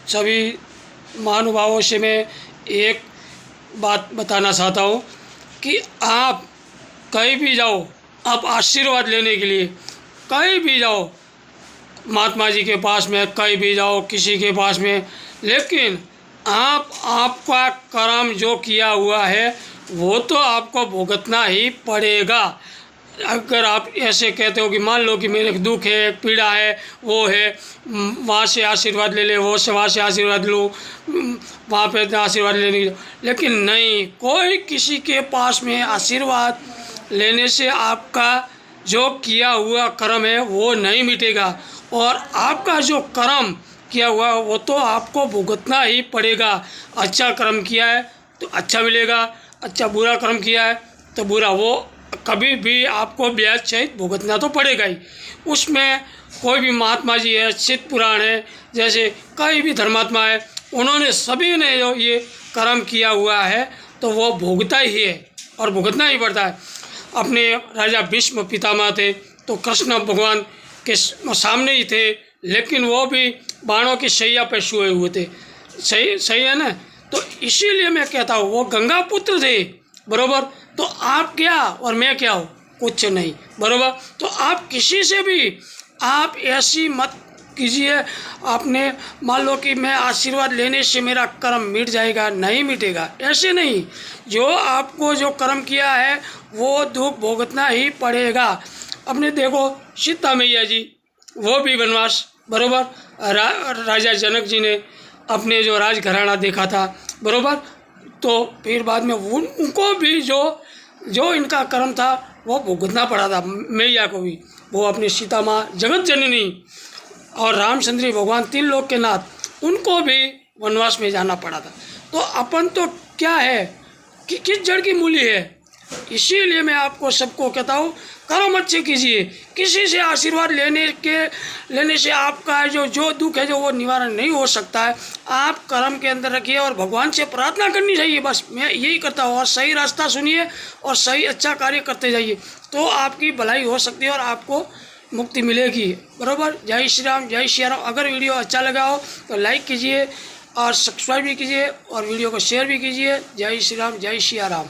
सभी महानुभावों से मैं एक बात बताना चाहता हूँ कि आप कहीं भी जाओ, आप आशीर्वाद लेने के लिए कहीं भी जाओ, महात्मा जी के पास में कहीं भी जाओ, किसी के पास में, लेकिन आपका कर्म जो किया हुआ है वो तो आपको भुगतना ही पड़ेगा। अगर आप ऐसे कहते हो कि मान लो कि मेरे दुख है, पीड़ा है, वो है, वहाँ से आशीर्वाद ले ले, वो से वहाँ से आशीर्वाद लो, वहाँ पे आशीर्वाद लेने, लेकिन नहीं, कोई किसी के पास में आशीर्वाद लेने से आपका जो किया हुआ कर्म है वो नहीं मिटेगा, और आपका जो कर्म किया हुआ वो तो आपको भुगतना ही पड़ेगा। अच्छा कर्म किया है तो अच्छा मिलेगा, अच्छा बुरा कर्म किया है तो बुरा, वो कभी भी आपको ब्याज सहित भुगतना तो पड़ेगा ही। उसमें कोई भी महात्मा जी है, सिद्ध पुराण है, जैसे कई भी धर्मात्मा है, उन्होंने सभी ने जो ये कर्म किया हुआ है तो वो भुगता ही है और भुगतना ही पड़ता है। अपने राजा भीष्म पितामह थे तो कृष्ण भगवान के सामने ही थे, लेकिन वो भी बाणों की शैया पर सोए हुए थे। सही है ना। तो इसीलिए मैं कहता हूँ वो गंगा पुत्र थे, बरोबर। तो आप क्या और मैं क्या हूँ, कुछ नहीं, बरोबर। तो आप किसी से भी आप ऐसी मत कीजिए, आपने मान लो कि मैं आशीर्वाद लेने से मेरा कर्म मिट जाएगा, नहीं मिटेगा, ऐसे नहीं। जो आपको जो कर्म किया है वो दुख भुगतना ही पड़ेगा। अपने देखो सीता मैया जी, वो भी वनवास, बरोबर। राजा जनक जी ने अपने जो राजघराना देखा था, बरोबर। तो फिर बाद में उनको भी जो इनका कर्म था वो भुगतना पड़ा था, मैया को भी। वो अपनी सीता माँ जगत जननी और रामचंद्र भगवान, 3 लोक के नाथ, उनको भी वनवास में जाना पड़ा था। तो अपन तो क्या है कि किस जड़ की मूली है। इसीलिए मैं आपको सबको कहता हूँ कर्म अच्छे कीजिए। किसी से आशीर्वाद लेने से आपका जो दुख है जो वो निवारण नहीं हो सकता है। आप कर्म के अंदर रखिए और भगवान से प्रार्थना करनी चाहिए, बस मैं यही करता हूँ। और सही रास्ता सुनिए और सही अच्छा कार्य करते जाइए, तो आपकी भलाई हो सकती है और आपको मुक्ति मिलेगी, बराबर। जय श्री राम, जय श्री राम। अगर वीडियो अच्छा लगा हो तो लाइक कीजिए और सब्सक्राइब भी कीजिए और वीडियो को शेयर भी कीजिए। जय श्री राम, जय श्री राम।